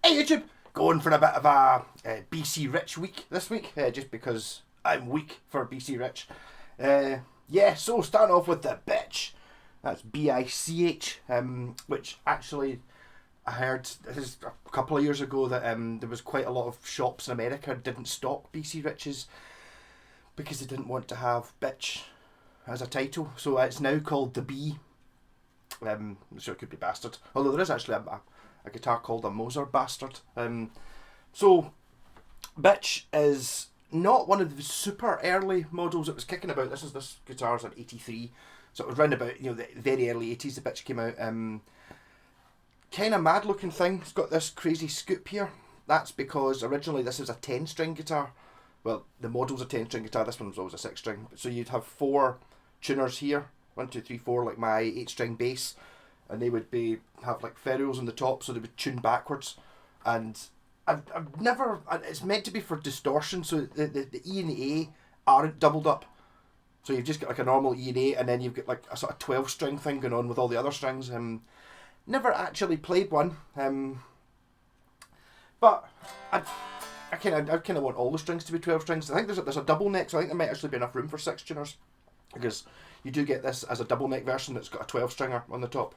Hey YouTube! Going for a bit of a BC Rich week this week, just because I'm weak for BC Rich. Yeah, so starting off with the bich. That's B-I-C-H, which actually I heard this is a couple of years ago that there was quite a lot of shops in America didn't stock BC Riches because they didn't want to have bitch as a title. So it's now called the B. So it could be bastard. Although there is actually a guitar called a Moser Bastard. So bitch is not one of the super early models that was kicking about. This guitar's an 83. So it was round about, the very early 80s the bitch came out. Kind of mad looking thing. It's got this crazy scoop here. That's because originally this is a 10 string guitar. Well, the model's a 10 string guitar, this one was always a 6 string. So you'd have 4 tuners here. 1, 2, 3, 4, like my 8 string bass. And they would have like ferrules on the top, so they would tune backwards. And I've never, it's meant to be for distortion, so the E and the A aren't doubled up. So you've just got like a normal E and A, and then you've got like a sort of 12 string thing going on with all the other strings. Never actually played one, but I kind of want all the strings to be 12 strings. I think there's a double neck, so I think there might actually be enough room for 6 tuners, because you do get this as a double neck version that's got a 12 stringer on the top.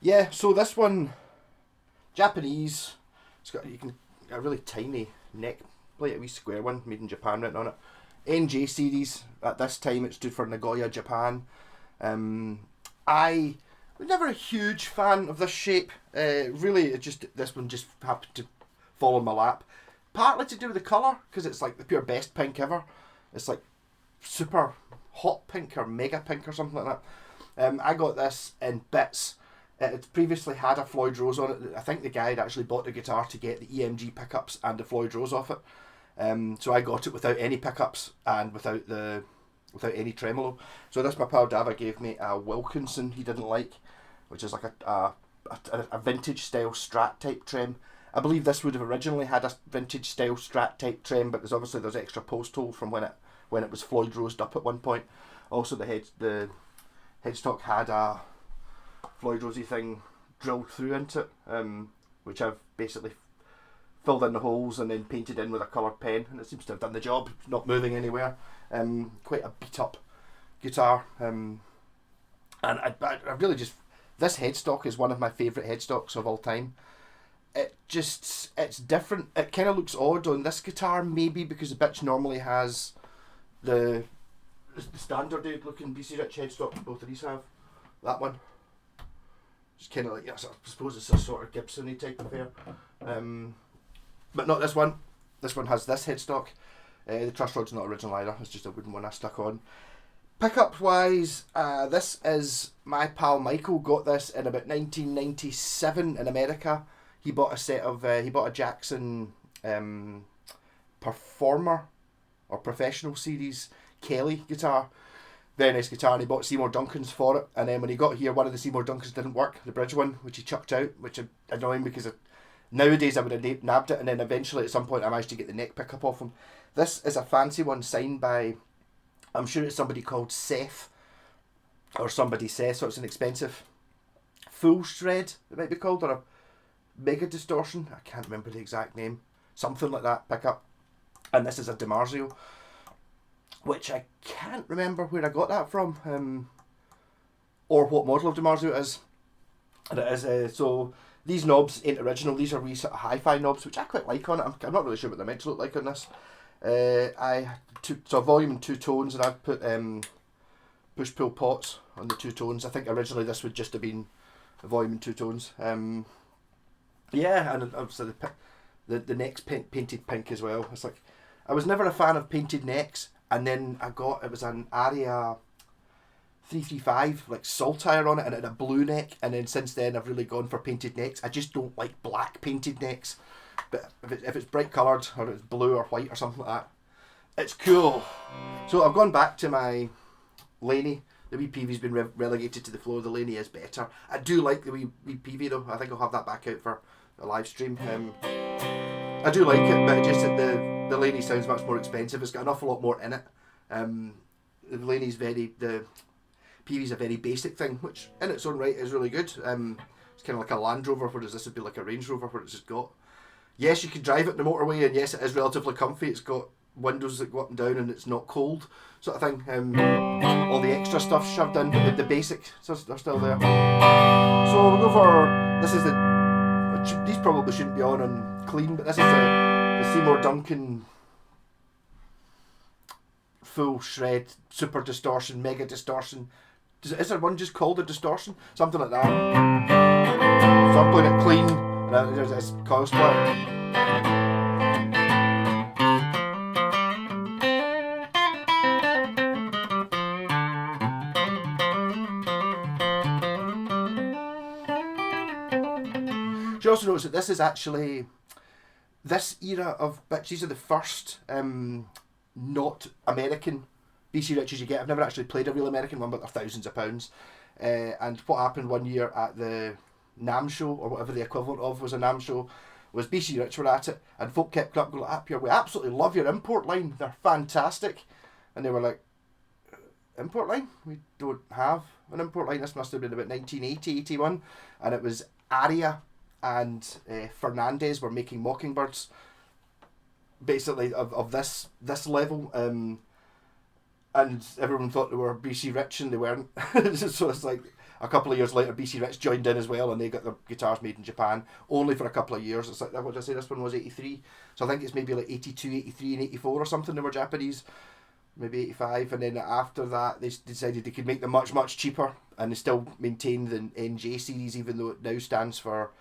Yeah, so this one, Japanese, it's got a really tiny neck plate, a wee square one made in Japan written on it. NJ series, at this time it stood for Nagoya, Japan. I was never a huge fan of this shape. Really, this one just happened to fall in my lap. Partly to do with the colour, because it's like the pure best pink ever. It's like super hot pink or mega pink or something like that. I got this in bits. It previously had a Floyd Rose on it. I think the guy had actually bought the guitar to get the EMG pickups and the Floyd Rose off it. So I got it without any pickups and without any tremolo. So this my pal Dava gave me a Wilkinson he didn't like, which is like a vintage style Strat type trem. I believe this would have originally had a vintage style Strat type trem, but there's extra post hole from when it was Floyd Rosed up at one point. Also the headstock had a Floyd Rosey thing drilled through into it, which I've basically filled in the holes and then painted in with a coloured pen, and it seems to have done the job. It's not moving anywhere. Quite a beat up guitar, and I really just, this headstock is one of my favourite headstocks of all time. It's different. It kind of looks odd on this guitar, maybe because the bitch normally has the standard looking BC Rich headstock both of these have. That one, it's kind of like, I suppose it's a sort of Gibson-y type affair, but not this one. This one has this headstock. The truss rod's not original either, it's just a wooden one I stuck on. Pickup wise, this is my pal Michael got this in about 1997 in America. He bought a Jackson Performer or Professional Series Kelly guitar. Very nice guitar, and he bought Seymour Duncan's for it. And then when he got here, one of the Seymour Duncans didn't work, the bridge one, which he chucked out, which annoyed him because nowadays I would have nabbed it, and then eventually at some point I managed to get the neck pickup off him. This is a fancy one signed by, I'm sure it's somebody called Seth, or somebody Seth, so it's an expensive full shred, it might be called, or a mega distortion, I can't remember the exact name, something like that pickup. And this is a DiMarzio, which I can't remember where I got that from, or what model of DiMarzio it is. And it is, so these knobs ain't original, these are wee sort of hi-fi knobs, which I quite like on it. I'm not really sure what they're meant to look like on this. So volume and 2 tones, and I've put push-pull pots on the 2 tones. I think originally this would just have been a volume and 2 tones. Yeah, and obviously the neck's painted pink as well. It's like, I was never a fan of painted necks, and then it was an Aria 335 like saltire on it, and it had a blue neck, and then since then I've really gone for painted necks. I just don't like black painted necks, but if it's bright coloured or it's blue or white or something like that, it's cool. So I've gone back to my Laney. The wee PV's been relegated to the floor. The Laney is better. I do like the wee PV though. I think I'll have that back out for a live stream. I do like it, but just that the Laney sounds much more expensive. It's got an awful lot more in it. The Laney's the PV's a very basic thing, which in its own right is really good. It's kind of like a Land Rover, whereas this would be like a Range Rover, where it's just got. Yes, you can drive it in the motorway, and yes, it is relatively comfy. It's got windows that go up and down, and it's not cold, sort of thing. All the extra stuff shoved in, but the basics are still there. So we'll go for, this is these probably shouldn't be on clean, but this is the Seymour Duncan full shred, super distortion, mega distortion. Is there one just called a distortion? Something like that. So I'm playing it clean, and there's this coil split. You also notice that this is actually this era of bich. These are the first not American BC Riches you get. I've never actually played a real American one, but they're thousands of pounds. And what happened one year at the NAMM show, or whatever the equivalent of was a NAMM show, was BC Rich were at it, and folk kept up going, "Ah, Pierre, we absolutely love your import line. They're fantastic." And they were like, "Import line? We don't have an import line." This must have been about 1980, 81, and it was Aria and Fernandez were making Mockingbirds, basically of this level, and everyone thought they were BC Rich, and they weren't. So it's like a couple of years later, BC Rich joined in as well, and they got their guitars made in Japan, only for a couple of years. It's like, what did I say, this one was 83, so I think it's maybe like 82, 83 and 84 or something. They were Japanese, maybe 85, and then after that they decided they could make them much, much cheaper, and they still maintain the NJ series, even though it now stands for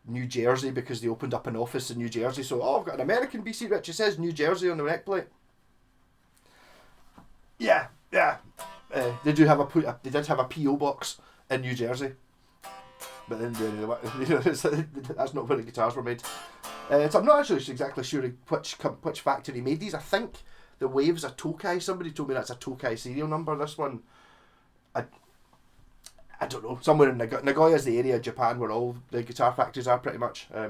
New Jersey, because they opened up an office in New Jersey. So, I've got an American BC Rich, it says New Jersey on the neck plate. Yeah. They did have a PO box in New Jersey, but then that's not where the guitars were made. So I'm not actually exactly sure which factory made these. I think the Wave's a Tokai. Somebody told me that's a Tokai serial number. This one, I don't know. Somewhere in Nagoya's the area of Japan where all the guitar factories are pretty much. I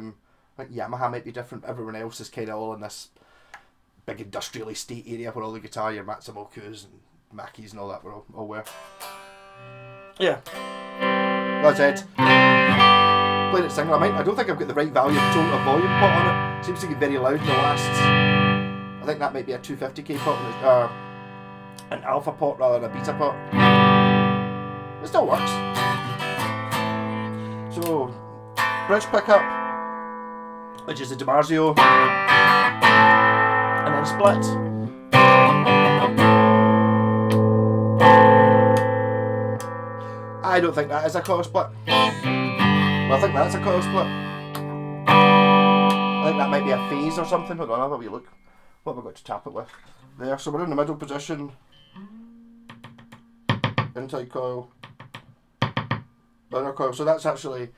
think Yamaha might be different. Everyone else is kind of all in this big industrial estate area where all the guitar, your Matsumoto's and Mackies and all that were all where. Yeah. That's it. Playing it single. I don't think I've got the right volume put on it. Seems to get very loud in the last. I think that might be a 250k pot, an alpha pot rather than a beta pot. It still works. So, bridge pickup, which is the DiMarzio, and then split. I don't think that is a coil split. Well, I think that's a coil split. I think that might be a phase or something. Hold on, I'll have a wee look. What have I got to tap it with? There, so we're in the middle position. Inside coil. Other coil. So that's actually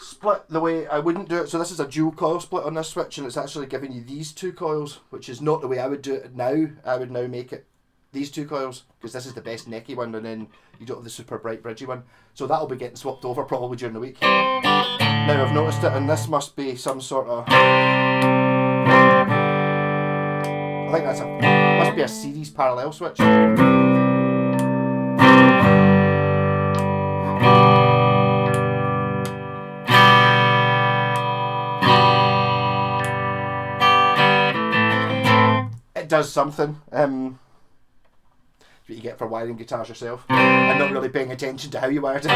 split the way I wouldn't do it. So this is a dual coil split on this switch, and it's actually giving you these two coils, which is not the way I would do it now. I would now make it these two coils, because this is the best necky one, and then you don't have the super bright bridgy one. So that'll be getting swapped over probably during the week. Now I've noticed it, and this must be some sort of, I think that's must be a series parallel switch. It does something. What you get for wiring guitars yourself and not really paying attention to how you wired it.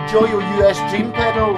Joyo US Dream pedal.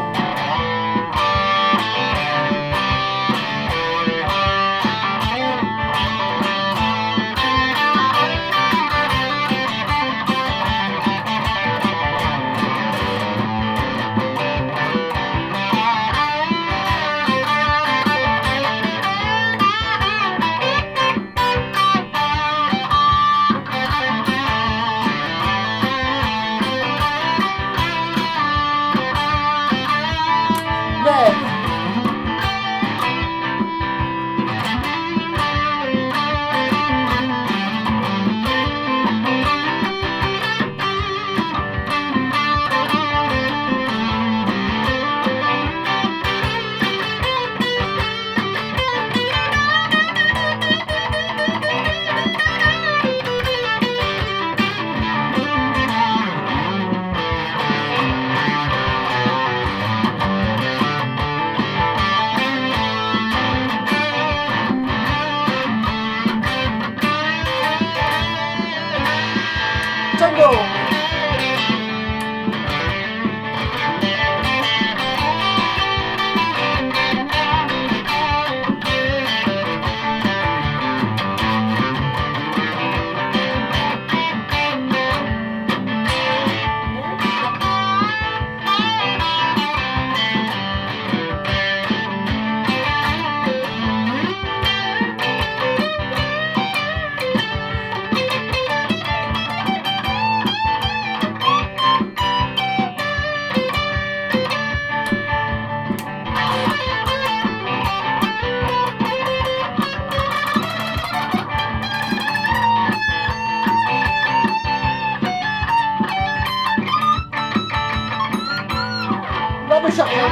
Rubbish up here.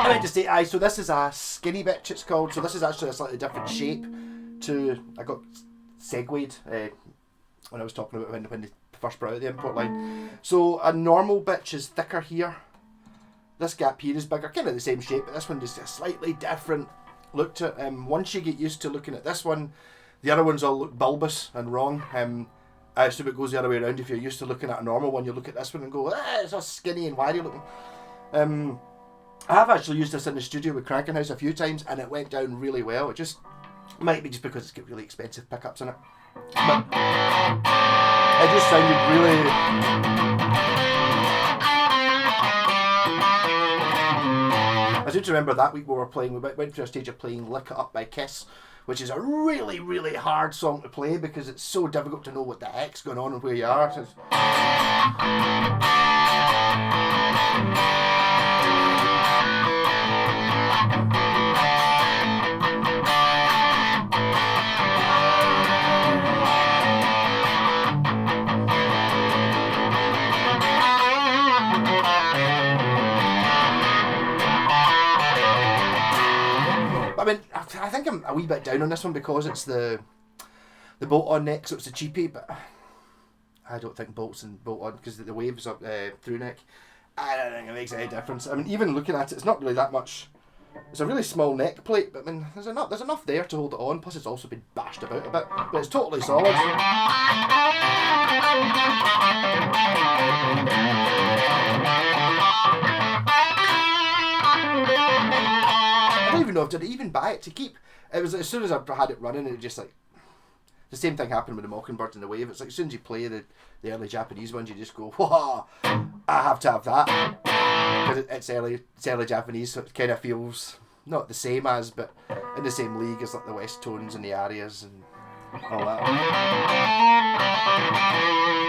I meant to say, aye, so this is a skinny bitch, it's called. So this is actually a slightly different shape to, I got segued when I was talking about when they first brought out the import line. So a normal bitch is thicker here. This gap here is bigger, kind of the same shape, but this one is a slightly different look to it. Once you get used to looking at this one, the other ones all look bulbous and wrong. I assume it goes the other way around. If you're used to looking at a normal one, you look at this one and go, it's all skinny and wiry looking. I have actually used this in the studio with Cranking House a few times and it went down really well. It just might be just because it's got really expensive pickups in it. But it just sounded really... I seem to remember that week we went through a stage of playing Lick It Up by Kiss, which is a really, really hard song to play because it's so difficult to know what the heck's going on and where you are. So I mean, I think I'm a wee bit down on this one because it's the bolt-on neck, so it's a cheapie, but I don't think bolts and bolt-on, because the waves up through neck, I don't think it makes any difference. I mean, even looking at it, it's not really that much. It's a really small neck plate, but I mean, there's enough there to hold it on, plus it's also been bashed about a bit, but it's totally solid. I don't even know if did I even buy it to keep. It was as soon as I had it running, it just like the same thing happened with the Mockingbird and the Wave. It's like as soon as you play the early Japanese ones, you just go, "Whoa, I have to have that," because it's early Japanese, so it kind of feels not the same as, but in the same league as like the West Tones and the Arias and all that.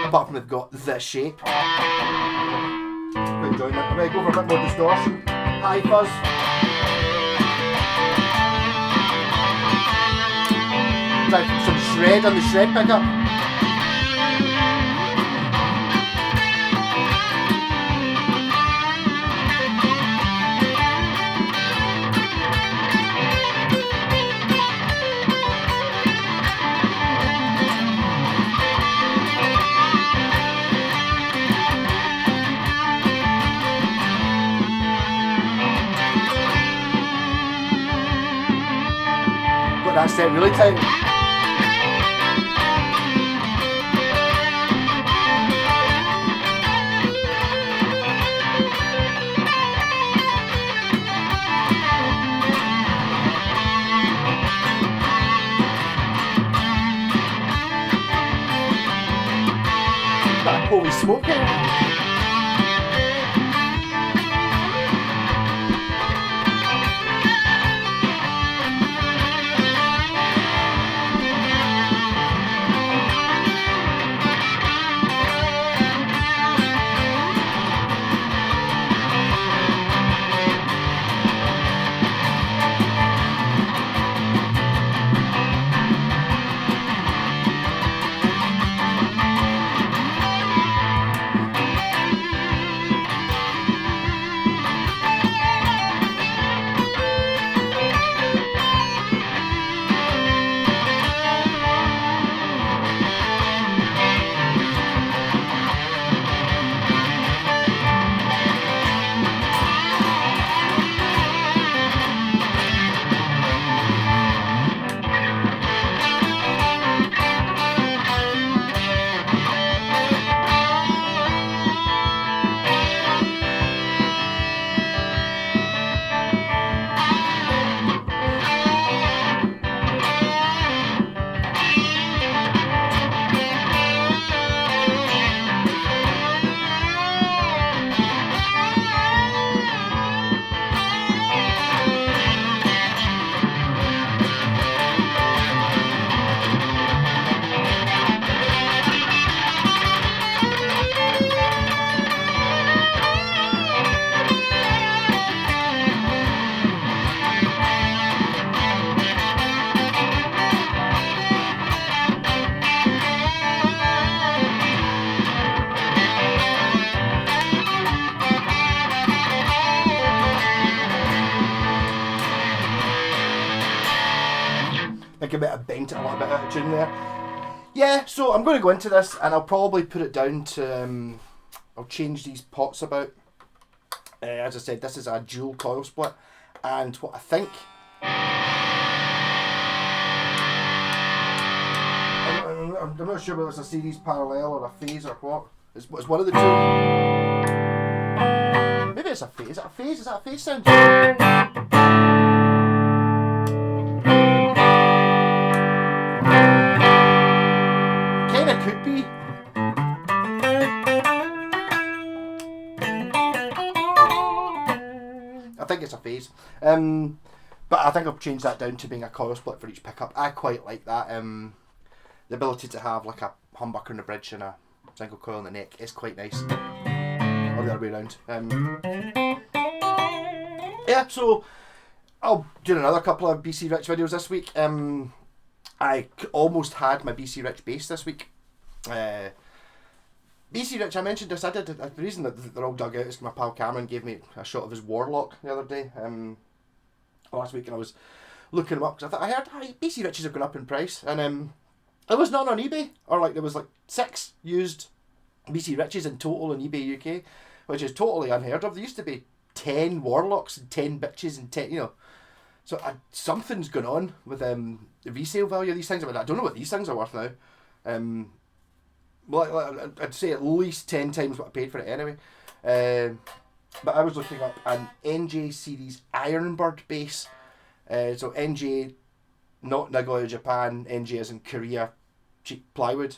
Apart from they've got this shape. Quite enjoying that. I'm going to go for a bit more distortion. High fuzz. Some shred on the shred pickup. set really tight. Holy smoke. Like a bit of bent, a little bit out of tune there. Yeah, so I'm going to go into this and I'll probably put it down to, I'll change these pots about. As I said, this is a dual coil split, and what I think, I'm not sure whether it's a series parallel or a phase or what. It's one of the two. Maybe it's a phase. Is it a phase? Is that a phase sound? Kinda could be. I think it's a phase. But I think I've changed that down to being a coil split for each pickup. I quite like that. The ability to have like a humbucker in the bridge and a single coil in the neck is quite nice. Or the other way around. Yeah, so I'll do another couple of BC Rich videos this week. I almost had my BC Rich bass this week. BC Rich, I mentioned this, the reason that they're all dug out is my pal Cameron gave me a shot of his Warlock the other day, last week, and I was looking them up because I thought, I heard BC Riches have gone up in price, and there was none on eBay, or like there was like 6 used BC Riches in total on eBay UK, which is totally unheard of. There used to be 10 Warlocks and 10 bitches and 10, you know, so something's going on with the resale value of these things. I mean, I don't know what these things are worth now. Well, I'd say at least 10 times what I paid for it anyway. But I was looking up an NJ series Ironbird bass. So NJ, not Nagoya, Japan. NJ is in Korea, cheap plywood.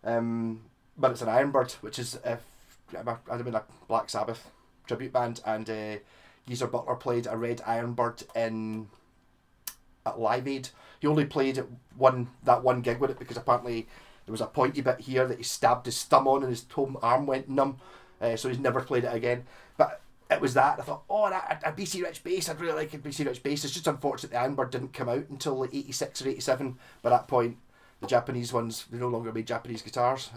But it's an Ironbird, which is a Black Sabbath tribute band, and Geezer Butler played a red Ironbird at Live Aid. He only played that one gig with it because apparently there was a pointy bit here that he stabbed his thumb on and his whole arm went numb. So he's never played it again. But it was that. I thought, a BC Rich bass. I'd really like a BC Rich bass. It's just unfortunate the Ironbird didn't come out until like 86 or 87. By that point, the Japanese ones, they no longer made Japanese guitars.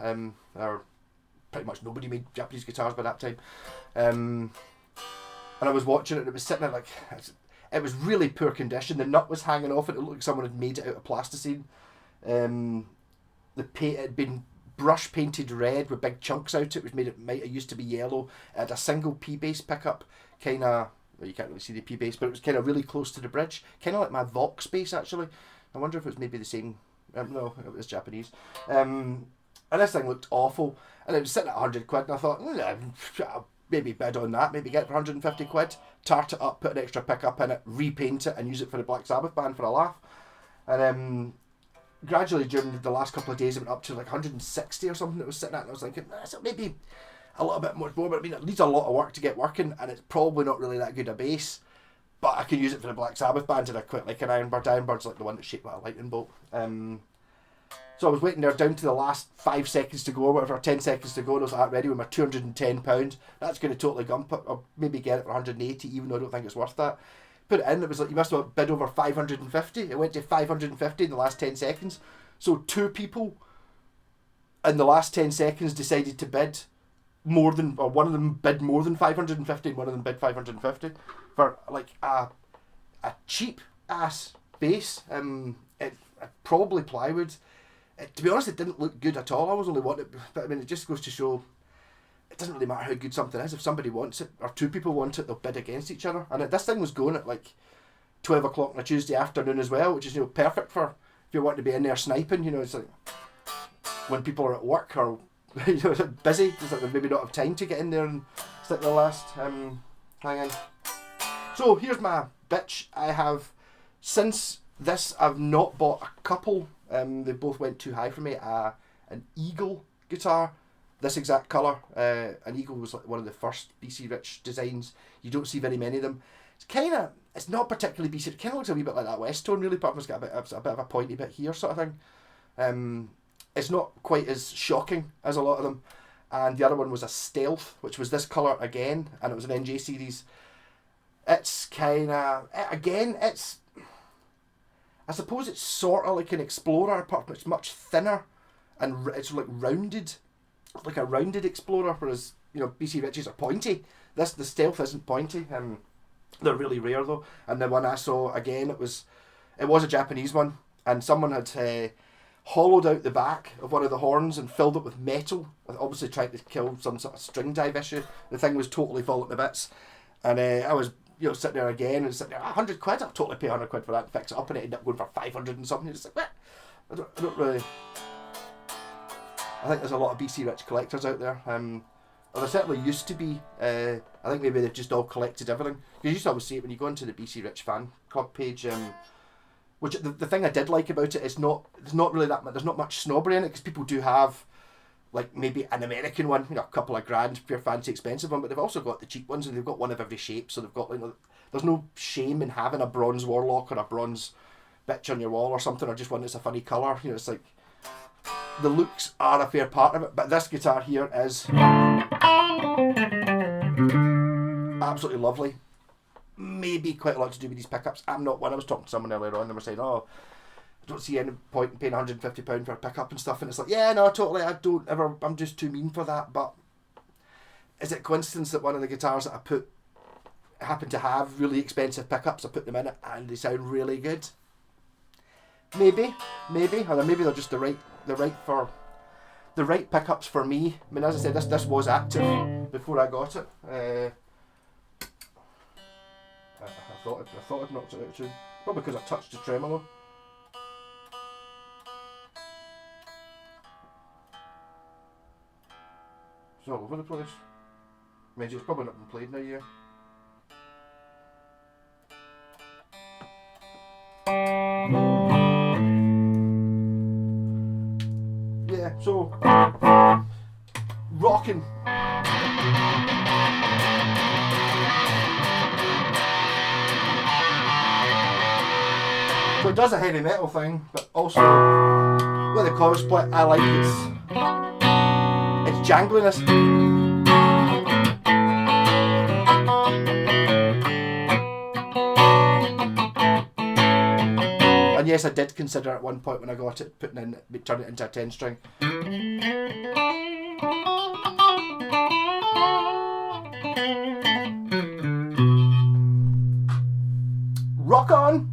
Or pretty much nobody made Japanese guitars by that time. And I was watching it and it was sitting there like, it was really poor condition. The nut was hanging off it. It looked like someone had made it out of plasticine. The paint had been brush painted red with big chunks out. It might have used to be yellow. It had a single P bass pickup, kind of. Well, you can't really see the P bass, but it was kind of really close to the bridge, kind of like my Vox bass actually. I wonder if it was maybe the same. No, it was Japanese. And this thing looked awful. And it was sitting at 100 quid, and I thought, I'll maybe bid on that, maybe get it for 150 quid, tart it up, put an extra pickup in it, repaint it, and use it for the Black Sabbath band for a laugh. And gradually during the last couple of days, it went up to like 160 or something it was sitting at, and I was thinking, so maybe a little bit more, but I mean, it needs a lot of work to get working, and it's probably not really that good a bass, but I can use it for the Black Sabbath band, and I quite like an Ironbird. Ironbird's like the one that's shaped like a lightning bolt. So I was waiting there down to the last 5 seconds to go, or whatever, 10 seconds to go, and I was like, ready with my £210. That's going to totally gump it, or maybe get it for 180, even though I don't think it's worth that. Put it in, it was like, you must have bid over 550. It went to 550 in the last 10 seconds. So 2 people in the last 10 seconds decided to bid more than, or one of them bid more than 550, and one of them bid 550 for like a cheap ass bass. It probably plywood. To be honest, it didn't look good at all. I was only wanting it, but I mean, it just goes to show it doesn't really matter how good something is. If somebody wants it, or 2 people want it, they'll bid against each other. And this thing was going at like 12 o'clock on a Tuesday afternoon as well, which is, perfect for if you want to be in there sniping. It's like when people are at work or busy, it's like they maybe not have time to get in there and stick the last hang in. So here's my bitch. I have, since this, I've not bought a couple. They both went too high for me. An Eagle guitar, this exact colour. An Eagle was like one of the first BC Rich designs. You don't see very many of them. It's not particularly BC. It kind of looks a wee bit like that West Tone, really, but it's got a bit of a pointy bit here sort of thing. It's not quite as shocking as a lot of them. And the other one was a Stealth, which was this colour again, and it was an NJ series. It's I suppose it's sort of like an Explorer, apart from it's much thinner, and it's like rounded, like a rounded Explorer, whereas, BC Riches are pointy. The Stealth isn't pointy. They're really rare though. And the one I saw, again, it was a Japanese one, and someone had hollowed out the back of one of the horns and filled it with metal, obviously trying to kill some sort of string dive issue. The thing was totally falling to bits, and I was sitting there again and sitting there, 100 quid, I'll totally pay 100 quid for that and fix it up, and it ended up going for 500 and something. It's like, what? I don't really. I think there's a lot of BC Rich collectors out there. Well, there certainly used to be. I think maybe they've just all collected everything. You used to always see it when you go into the BC Rich fan club page. Which the thing I did like about it is there's not really that much. There's not much snobbery in it, because people do have, like, maybe an American one, a couple of grand, pure fancy expensive one, but they've also got the cheap ones, and they've got one of every shape. So they've got, there's no shame in having a bronze Warlock or a bronze bitch on your wall or something, or just one that's a funny colour. It's like, the looks are a fair part of it, but this guitar here is absolutely lovely. Maybe quite a lot to do with these pickups. I'm not one. I was talking to someone earlier on, and they were saying, I don't see any point in paying £150 for a pickup and stuff, and it's like, yeah, no, totally, I'm just too mean for that. But is it coincidence that one of the guitars that I happen to have really expensive pickups, I put them in it and they sound really good? Maybe, or maybe they're just the right pickups for me. I mean, as I said, this was active before I got it. I thought I'd knocked it out too. Probably because I touched the tremolo. It's all over the place. I mean, it's probably not been played in a year. Yeah, so rocking. So it does a heavy metal thing, but also with the chord split, I like its jangliness. And yes, I did consider at one point when I got it turning it into a 10-string. Rock on!